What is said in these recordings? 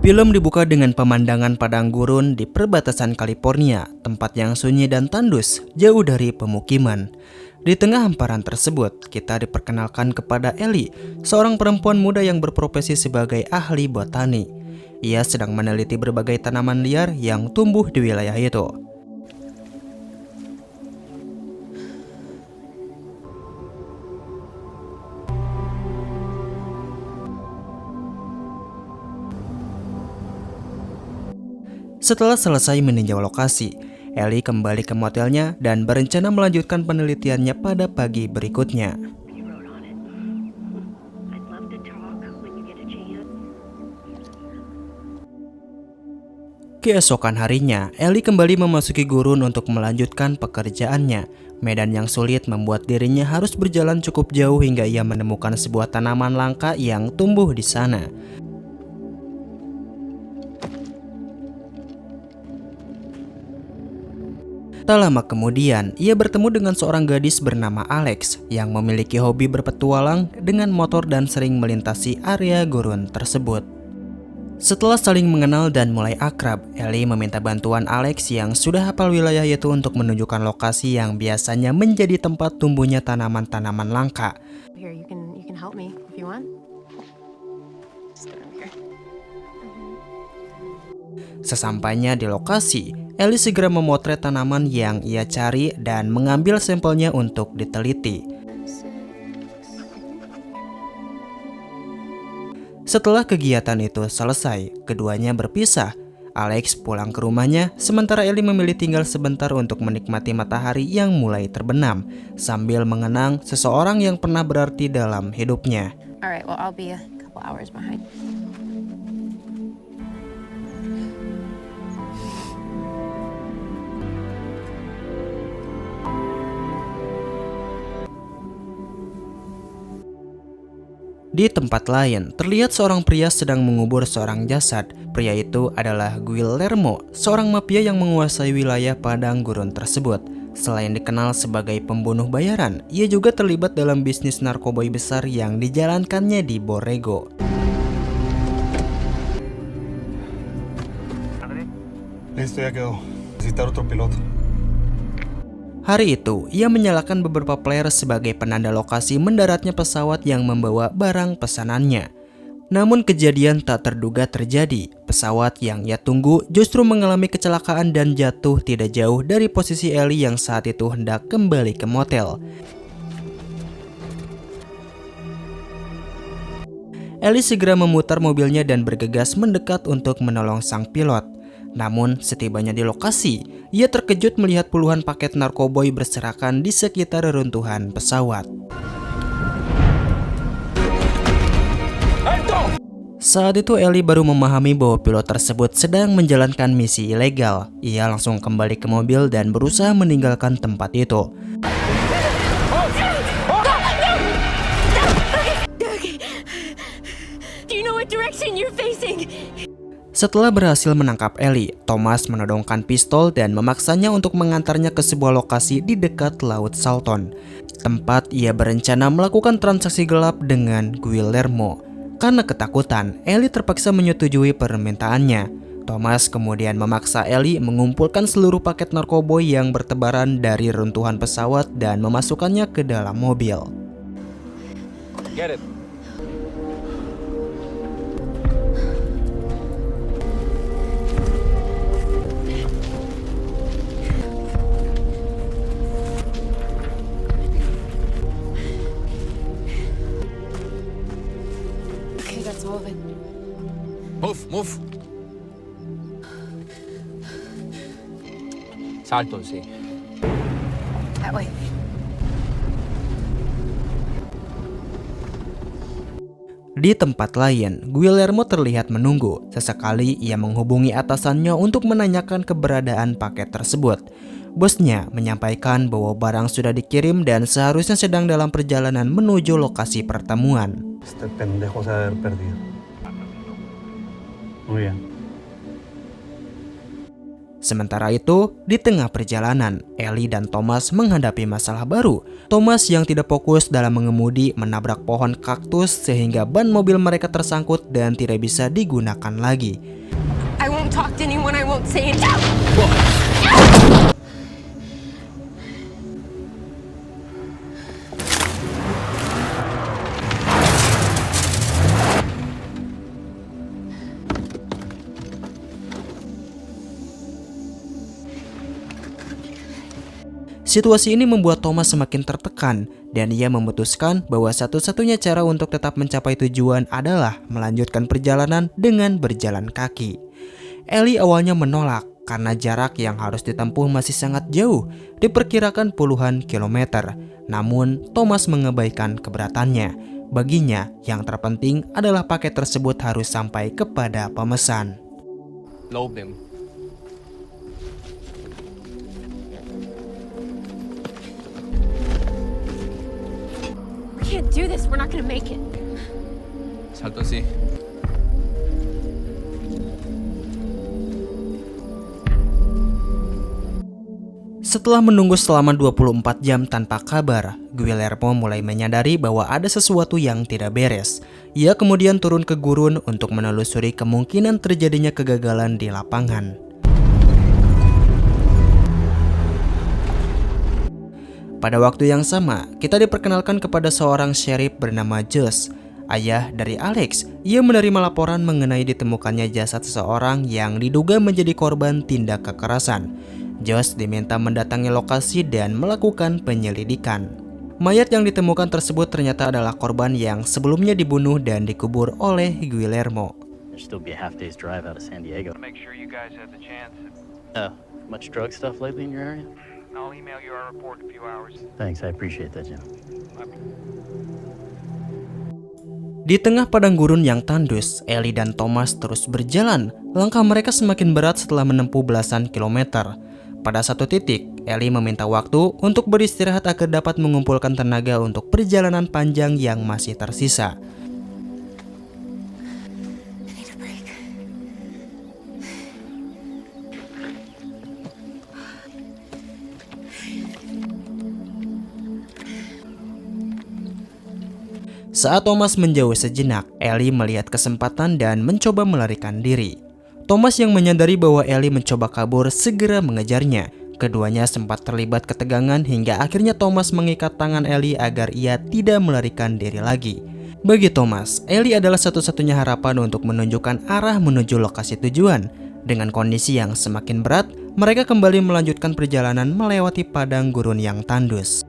Film dibuka dengan pemandangan padang gurun di perbatasan California, tempat yang sunyi dan tandus, jauh dari pemukiman. Di tengah hamparan tersebut, kita diperkenalkan kepada Ellie, seorang perempuan muda yang berprofesi sebagai ahli botani. Ia sedang meneliti berbagai tanaman liar yang tumbuh di wilayah itu. Setelah selesai meninjau lokasi, Ellie kembali ke motelnya dan berencana melanjutkan penelitiannya pada pagi berikutnya. Keesokan harinya, Ellie kembali memasuki gurun untuk melanjutkan pekerjaannya. Medan yang sulit membuat dirinya harus berjalan cukup jauh hingga ia menemukan sebuah tanaman langka yang tumbuh di sana. Tak lama kemudian, ia bertemu dengan seorang gadis bernama Alex yang memiliki hobi berpetualang dengan motor dan sering melintasi area gurun tersebut. Setelah saling mengenal dan mulai akrab, Ellie meminta bantuan Alex yang sudah hafal wilayah itu untuk menunjukkan lokasi yang biasanya menjadi tempat tumbuhnya tanaman-tanaman langka. Here, you can help me if you want. Just go here. Sesampainya di lokasi, Ellie segera memotret tanaman yang ia cari dan mengambil sampelnya untuk diteliti. Setelah kegiatan itu selesai, keduanya berpisah. Alex pulang ke rumahnya, sementara Ellie memilih tinggal sebentar untuk menikmati matahari yang mulai terbenam, sambil mengenang seseorang yang pernah berarti dalam hidupnya. Alright, well, I'll be a couple hours behind. Di tempat lain, terlihat seorang pria sedang mengubur seorang jasad. Pria itu adalah Guillermo, seorang mafia yang menguasai wilayah padang gurun tersebut. Selain dikenal sebagai pembunuh bayaran, ia juga terlibat dalam bisnis narkoba besar yang dijalankannya di Borrego. Listo, ya quedó. Necesitar otro piloto. Hari itu, ia menyalakan beberapa flare sebagai penanda lokasi mendaratnya pesawat yang membawa barang pesanannya. Namun kejadian tak terduga terjadi. Pesawat yang ia tunggu justru mengalami kecelakaan dan jatuh tidak jauh dari posisi Ellie yang saat itu hendak kembali ke motel. Ellie segera memutar mobilnya dan bergegas mendekat untuk menolong sang pilot. Namun, setibanya di lokasi, ia terkejut melihat puluhan paket narkoboy berserakan di sekitar reruntuhan pesawat. Saat itu Ellie baru memahami bahwa pilot tersebut sedang menjalankan misi ilegal. Ia langsung kembali ke mobil dan berusaha meninggalkan tempat itu. Do you know what direction you're facing? Setelah berhasil menangkap Ellie, Thomas menodongkan pistol dan memaksanya untuk mengantarnya ke sebuah lokasi di dekat Laut Salton, tempat ia berencana melakukan transaksi gelap dengan Guillermo. Karena ketakutan, Ellie terpaksa menyetujui permintaannya. Thomas kemudian memaksa Ellie mengumpulkan seluruh paket narkoboy yang bertebaran dari runtuhan pesawat dan memasukkannya ke dalam mobil. Get it. Okay, that's all of it. Move. Salto, sí. That way. Di tempat lain, Guillermo terlihat menunggu. Sesekali ia menghubungi atasannya untuk menanyakan keberadaan paket tersebut. Bosnya menyampaikan bahwa barang sudah dikirim dan seharusnya sedang dalam perjalanan menuju lokasi pertemuan. Este pendejo se ha de haber perdido. Muy bien. Sementara itu, di tengah perjalanan, Ellie dan Thomas menghadapi masalah baru. Thomas yang tidak fokus dalam mengemudi menabrak pohon kaktus sehingga ban mobil mereka tersangkut dan tidak bisa digunakan lagi. talk to anyone, I won't say it. Situasi ini membuat Thomas semakin tertekan dan ia memutuskan bahwa satu-satunya cara untuk tetap mencapai tujuan adalah melanjutkan perjalanan dengan berjalan kaki. Ellie awalnya menolak karena jarak yang harus ditempuh masih sangat jauh, diperkirakan puluhan kilometer. Namun, Thomas mengabaikan keberatannya. Baginya, yang terpenting adalah paket tersebut harus sampai kepada pemesan. Load them. We can't do this. We're not gonna make it. Salto sí. Setelah menunggu selama 24 jam tanpa kabar, Guillermo mulai menyadari bahwa ada sesuatu yang tidak beres. Ia kemudian turun ke gurun untuk menelusuri kemungkinan terjadinya kegagalan di lapangan. Pada waktu yang sama, kita diperkenalkan kepada seorang sheriff bernama Josh, ayah dari Alex. Ia menerima laporan mengenai ditemukannya jasad seseorang yang diduga menjadi korban tindak kekerasan. Josh diminta mendatangi lokasi dan melakukan penyelidikan. Mayat yang ditemukan tersebut ternyata adalah korban yang sebelumnya dibunuh dan dikubur oleh Guillermo. There'll still be a half day's drive out of San Diego. Make sure you guys have the chance. Much drug stuff lately in your area? I'll email you our report in a few hours. Thanks, I appreciate that, Jim. Di tengah padang gurun yang tandus, Ellie dan Thomas terus berjalan. Langkah mereka semakin berat setelah menempuh belasan kilometer. Pada satu titik, Ellie meminta waktu untuk beristirahat agar dapat mengumpulkan tenaga untuk perjalanan panjang yang masih tersisa. Saat Thomas menjauh sejenak, Ellie melihat kesempatan dan mencoba melarikan diri. Thomas yang menyadari bahwa Ellie mencoba kabur segera mengejarnya. Keduanya sempat terlibat ketegangan hingga akhirnya Thomas mengikat tangan Ellie agar ia tidak melarikan diri lagi. Bagi Thomas, Ellie adalah satu-satunya harapan untuk menunjukkan arah menuju lokasi tujuan. Dengan kondisi yang semakin berat, mereka kembali melanjutkan perjalanan melewati padang gurun yang tandus.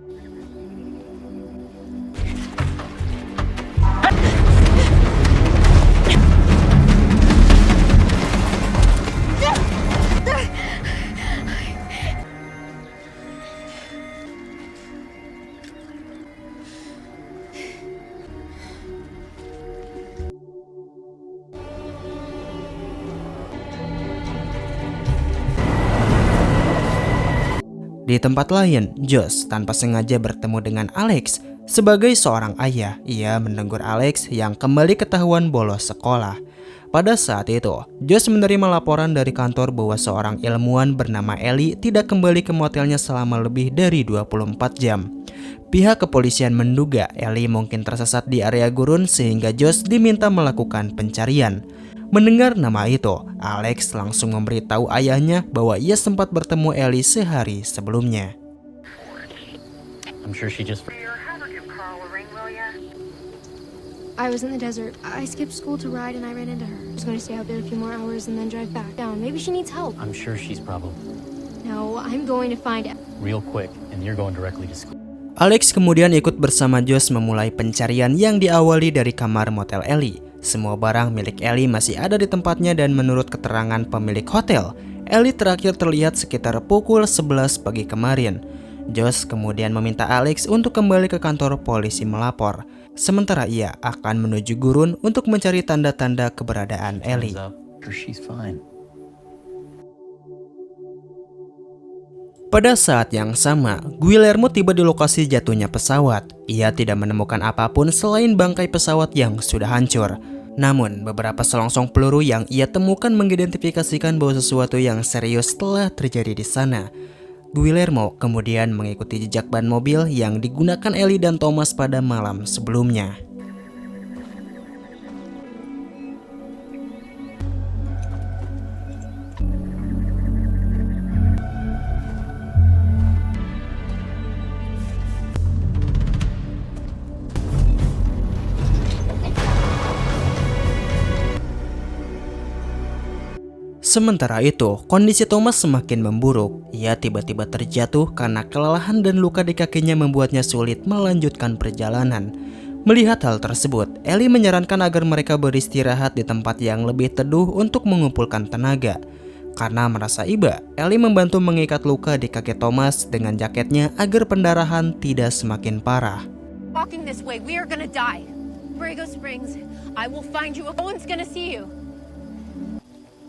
Di tempat lain, Josh tanpa sengaja bertemu dengan Alex. Sebagai seorang ayah, ia menegur Alex yang kembali ketahuan bolos sekolah. Pada saat itu, Josh menerima laporan dari kantor bahwa seorang ilmuwan bernama Ellie tidak kembali ke motelnya selama lebih dari 24 jam. Pihak kepolisian menduga Ellie mungkin tersesat di area gurun sehingga Josh diminta melakukan pencarian. Mendengar nama itu, Alex langsung memberitahu ayahnya bahwa ia sempat bertemu Ellie sehari sebelumnya. I'm sure she just... I was in the desert. I skipped school to ride and I ran into her. I was going to stay out there a few more hours and then drive back down. Maybe she needs help. I'm sure she's probably No, I'm going to find out. real quick, and you're going directly to school. Alex kemudian ikut bersama Josh memulai pencarian yang diawali dari kamar motel Ellie. Semua barang milik Ellie masih ada di tempatnya dan menurut keterangan pemilik hotel, Ellie terakhir terlihat sekitar pukul 11 pagi kemarin. Josh kemudian meminta Alex untuk kembali ke kantor polisi melapor. Sementara ia akan menuju gurun untuk mencari tanda-tanda keberadaan Ellie. She's fine. Pada saat yang sama, Guillermo tiba di lokasi jatuhnya pesawat. Ia tidak menemukan apapun selain bangkai pesawat yang sudah hancur. Namun, beberapa selongsong peluru yang ia temukan mengidentifikasikan bahwa sesuatu yang serius telah terjadi di sana. Guillermo kemudian mengikuti jejak ban mobil yang digunakan Ellie dan Thomas pada malam sebelumnya. Sementara itu, kondisi Thomas semakin memburuk. Ia tiba-tiba terjatuh karena kelelahan dan luka di kakinya membuatnya sulit melanjutkan perjalanan. Melihat hal tersebut, Ellie menyarankan agar mereka beristirahat di tempat yang lebih teduh untuk mengumpulkan tenaga. Karena merasa iba, Ellie membantu mengikat luka di kaki Thomas dengan jaketnya agar pendarahan tidak semakin parah. Walking this way, we are gonna die. Borrego Springs, I will find you. No one's gonna see you.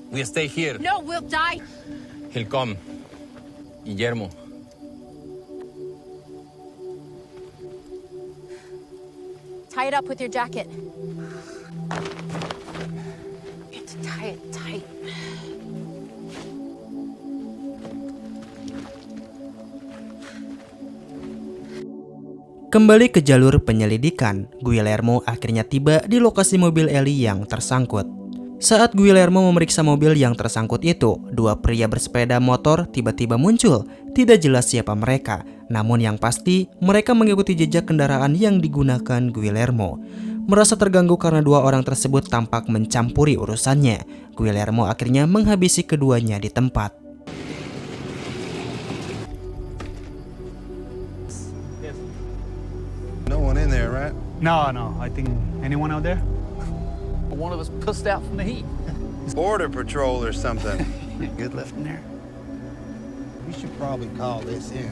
We stay here. No, we'll die. He'll come. Guillermo. Tie it up with your jacket. You have to tie it tight. Kembali ke jalur penyelidikan, Guillermo akhirnya tiba di lokasi mobil Ellie yang tersangkut. Saat Guillermo memeriksa mobil yang tersangkut itu, dua pria bersepeda motor tiba-tiba muncul. Tidak jelas siapa mereka, namun yang pasti mereka mengikuti jejak kendaraan yang digunakan Guillermo. Merasa terganggu karena dua orang tersebut tampak mencampuri urusannya, Guillermo akhirnya menghabisi keduanya di tempat. No one in there, right? No, I think anyone out there? One of us pissed out from the heat. Border patrol or something. Good lifting there. We should probably call this in.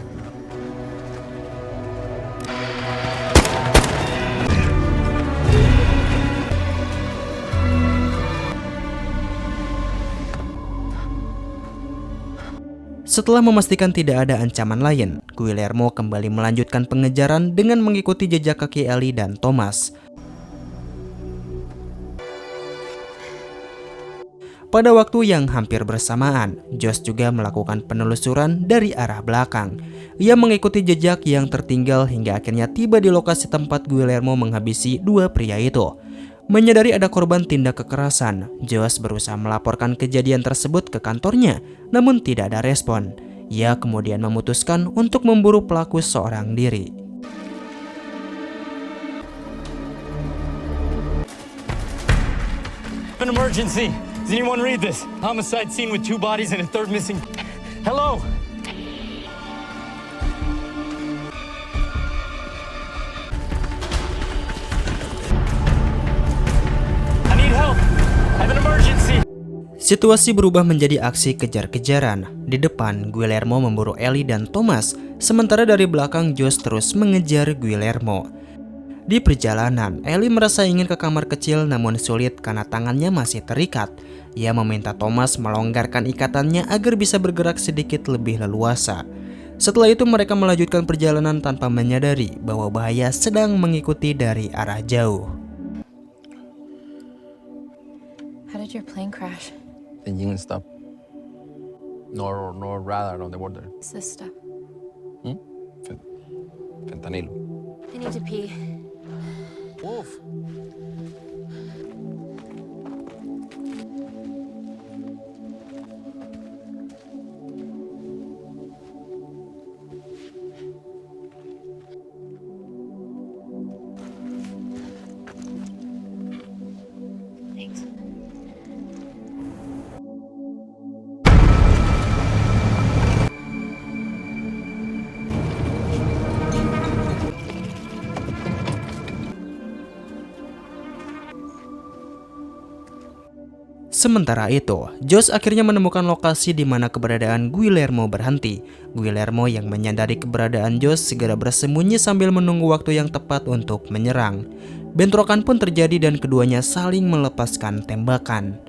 Setelah memastikan tidak ada ancaman lain, Guillermo kembali melanjutkan pengejaran dengan mengikuti jejak kaki Ellie dan Thomas. Pada waktu yang hampir bersamaan, Josh juga melakukan penelusuran dari arah belakang. Ia mengikuti jejak yang tertinggal hingga akhirnya tiba di lokasi tempat Guillermo menghabisi dua pria itu. Menyadari ada korban tindak kekerasan, Josh berusaha melaporkan kejadian tersebut ke kantornya, namun tidak ada respon. Ia kemudian memutuskan untuk memburu pelaku seorang diri. An emergency! Does anyone read this? Homicide scene with 2 bodies and a 3rd missing. Hello? I need help! I have an emergency! Situasi berubah menjadi aksi kejar-kejaran. Di depan, Guillermo memburu Ellie dan Thomas, sementara dari belakang Josh terus mengejar Guillermo. Di perjalanan, Ellie merasa ingin ke kamar kecil namun sulit karena tangannya masih terikat. Ia meminta Thomas melonggarkan ikatannya agar bisa bergerak sedikit lebih leluasa. Setelah itu mereka melanjutkan perjalanan tanpa menyadari bahwa bahaya sedang mengikuti dari arah jauh. How did your plane crash? The engine stopped. No radar on the border. What's this stuff? Fentanilo. I need to pee. Wolf. Thanks. Sementara itu, Josh akhirnya menemukan lokasi di mana keberadaan Guillermo berhenti. Guillermo yang menyadari keberadaan Josh segera bersembunyi sambil menunggu waktu yang tepat untuk menyerang. Bentrokan pun terjadi dan keduanya saling melepaskan tembakan.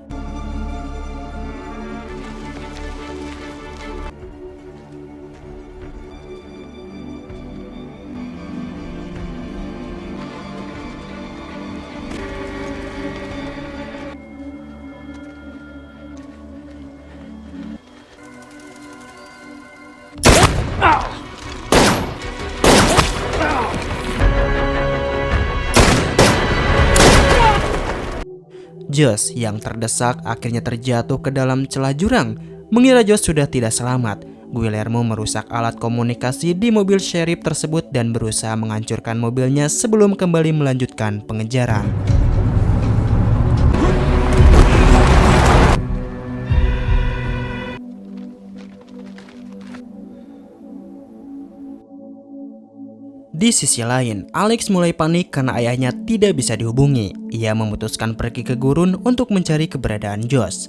Josh yang terdesak akhirnya terjatuh ke dalam celah jurang. Mengira Josh sudah tidak selamat, Guillermo merusak alat komunikasi di mobil sheriff tersebut dan berusaha menghancurkan mobilnya sebelum kembali melanjutkan pengejaran. Di sisi lain, Alex mulai panik karena ayahnya tidak bisa dihubungi. Ia memutuskan pergi ke gurun untuk mencari keberadaan Josh.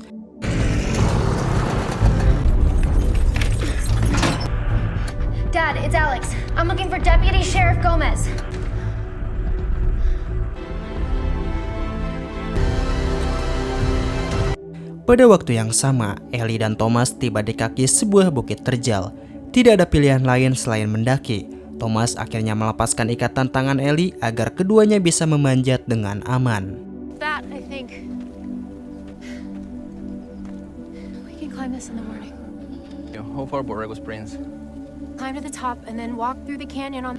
Dad, it's Alex. I'm looking for Deputy Sheriff Gomez. Pada waktu yang sama, Ellie dan Thomas tiba di kaki sebuah bukit terjal. Tidak ada pilihan lain selain mendaki. Thomas akhirnya melepaskan ikatan tangan Ellie agar keduanya bisa memanjat dengan aman. That, I think. We can climb this in the morning. How far Borrego Springs? Climb to the top and then walk through the canyon on...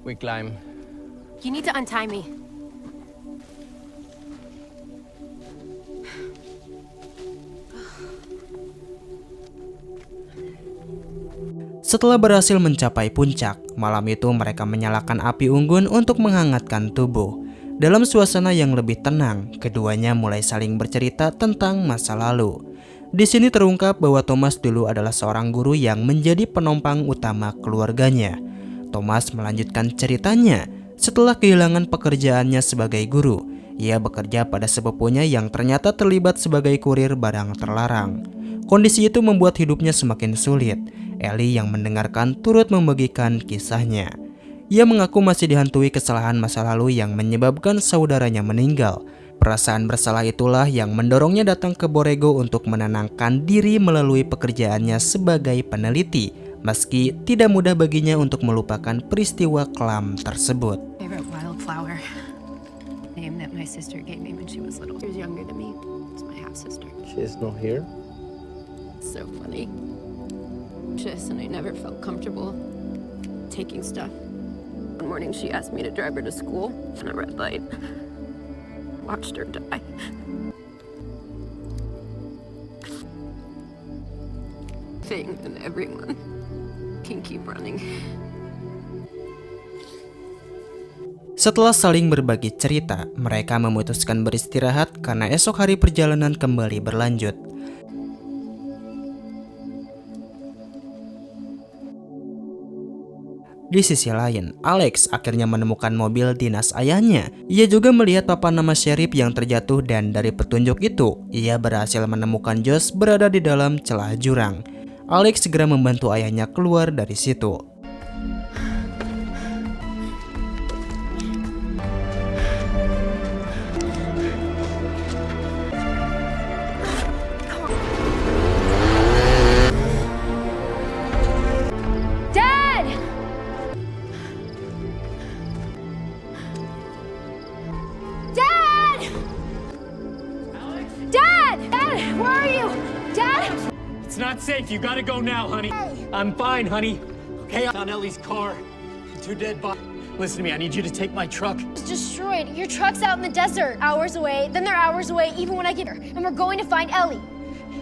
We climb. You need to untie me. Setelah berhasil mencapai puncak, malam itu mereka menyalakan api unggun untuk menghangatkan tubuh. Dalam suasana yang lebih tenang, keduanya mulai saling bercerita tentang masa lalu. Di sini terungkap bahwa Thomas dulu adalah seorang guru yang menjadi penompang utama keluarganya. Thomas melanjutkan ceritanya. Setelah kehilangan pekerjaannya sebagai guru, ia bekerja pada sepupunya yang ternyata terlibat sebagai kurir barang terlarang. Kondisi itu membuat hidupnya semakin sulit. Ellie yang mendengarkan turut membagikan kisahnya. Ia mengaku masih dihantui kesalahan masa lalu yang menyebabkan saudaranya meninggal. Perasaan bersalah itulah yang mendorongnya datang ke Borrego untuk menenangkan diri melalui pekerjaannya sebagai peneliti, meski tidak mudah baginya untuk melupakan peristiwa kelam tersebut. Favorite wildflower. Name that my sister gave me when she was little. She was younger than me. It's my half sister. She's not here. So funny. And I never felt comfortable taking stuff. One morning she asked me to drive her to school in a red light. Watched her die. Thing and everyone can keep running. Setelah saling berbagi cerita, mereka memutuskan beristirahat karena esok hari perjalanan kembali berlanjut. Di sisi lain, Alex akhirnya menemukan mobil dinas ayahnya. Ia juga melihat papan nama sheriff yang terjatuh dan dari petunjuk itu, ia berhasil menemukan Josh berada di dalam celah jurang. Alex segera membantu ayahnya keluar dari situ. Not safe. You gotta go now, honey. I'm fine, honey. Okay, I found Ellie's car. 2 dead bodies. Listen to me. I need you to take my truck. It's destroyed. Your truck's out in the desert. Hours away. Then they're hours away even when I get here. And we're going to find Ellie.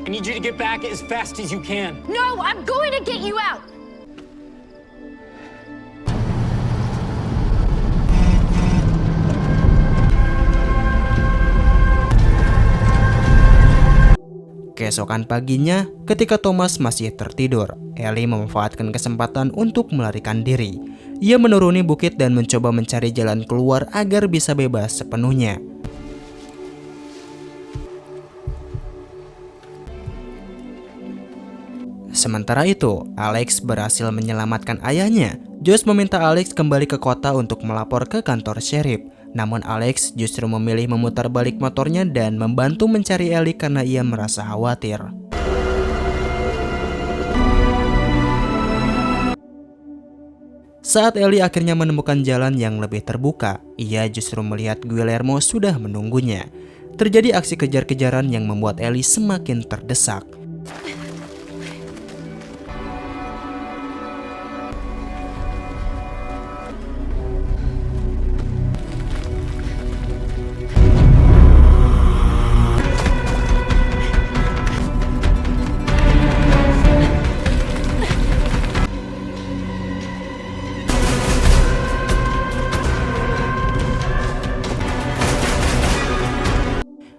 I need you to get back as fast as you can. No, I'm going to get you out. Keesokan paginya, ketika Thomas masih tertidur, Ellie memanfaatkan kesempatan untuk melarikan diri. Ia menuruni bukit dan mencoba mencari jalan keluar agar bisa bebas sepenuhnya. Sementara itu, Alex berhasil menyelamatkan ayahnya. Josh meminta Alex kembali ke kota untuk melapor ke kantor sheriff. Namun Alex justru memilih memutar balik motornya dan membantu mencari Ellie karena ia merasa khawatir. Saat Ellie akhirnya menemukan jalan yang lebih terbuka, ia justru melihat Guillermo sudah menunggunya. Terjadi aksi kejar-kejaran yang membuat Ellie semakin terdesak.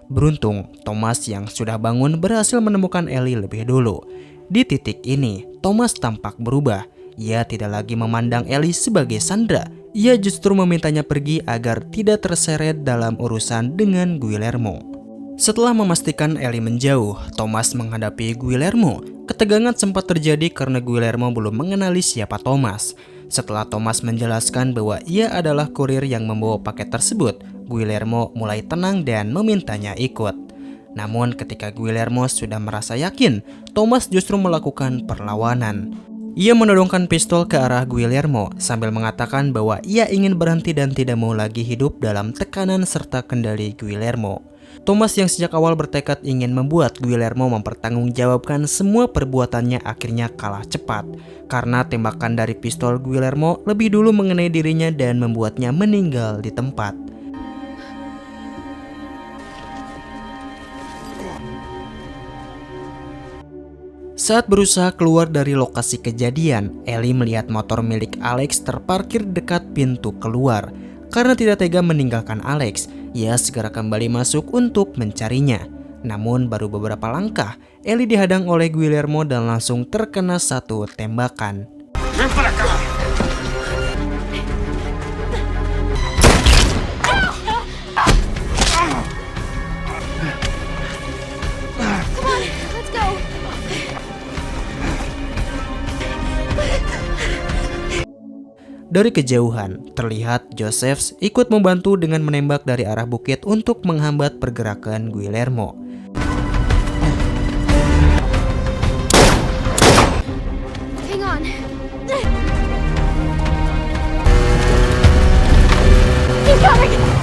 Beruntung, Thomas yang sudah bangun berhasil menemukan Ellie lebih dulu. Di titik ini, Thomas tampak berubah. Ia tidak lagi memandang Ellie sebagai Sandra. Ia justru memintanya pergi agar tidak terseret dalam urusan dengan Guillermo. Setelah memastikan Ellie menjauh, Thomas menghadapi Guillermo. Ketegangan sempat terjadi karena Guillermo belum mengenali siapa Thomas. Setelah Thomas menjelaskan bahwa ia adalah kurir yang membawa paket tersebut, Guillermo mulai tenang dan memintanya ikut. Namun ketika Guillermo sudah merasa yakin, Thomas justru melakukan perlawanan. Ia menodongkan pistol ke arah Guillermo sambil mengatakan bahwa ia ingin berhenti dan tidak mau lagi hidup dalam tekanan serta kendali Guillermo. Thomas yang sejak awal bertekad ingin membuat Guillermo mempertanggungjawabkan semua perbuatannya akhirnya kalah cepat karena tembakan dari pistol Guillermo lebih dulu mengenai dirinya dan membuatnya meninggal di tempat. Saat berusaha keluar dari lokasi kejadian, Ellie melihat motor milik Alex terparkir dekat pintu keluar. Karena tidak tega meninggalkan Alex, ia segera kembali masuk untuk mencarinya. Namun baru beberapa langkah, Ellie dihadang oleh Guillermo dan langsung terkena satu tembakan. Dari kejauhan, terlihat Joseph ikut membantu dengan menembak dari arah bukit untuk menghambat pergerakan Guillermo. Hang on. He's coming!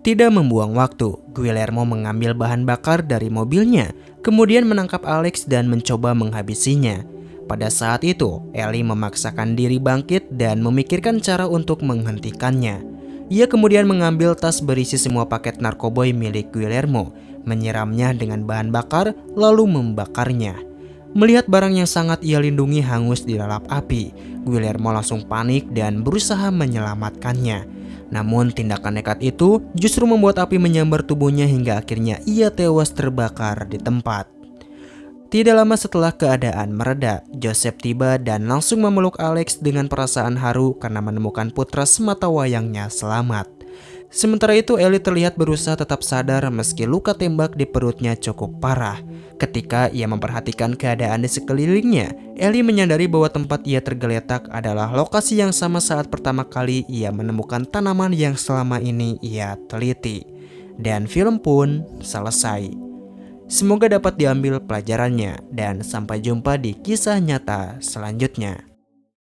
Tidak membuang waktu, Guillermo mengambil bahan bakar dari mobilnya, kemudian menangkap Alex dan mencoba menghabisinya. Pada saat itu, Ellie memaksakan diri bangkit dan memikirkan cara untuk menghentikannya. Ia kemudian mengambil tas berisi semua paket narkoboy milik Guillermo, menyiramnya dengan bahan bakar, lalu membakarnya. Melihat barang yang sangat ia lindungi hangus di lalap api, Guillermo langsung panik dan berusaha menyelamatkannya. Namun tindakan nekat itu justru membuat api menyambar tubuhnya hingga akhirnya ia tewas terbakar di tempat. Tidak lama setelah keadaan mereda, Joseph tiba dan langsung memeluk Alex dengan perasaan haru karena menemukan putra sematawayangnya selamat. Sementara itu Ellie terlihat berusaha tetap sadar meski luka tembak di perutnya cukup parah. Ketika ia memperhatikan keadaan di sekelilingnya, Ellie menyadari bahwa tempat ia tergeletak adalah lokasi yang sama saat pertama kali ia menemukan tanaman yang selama ini ia teliti. Dan film pun selesai. Semoga dapat diambil pelajarannya dan sampai jumpa di kisah nyata selanjutnya.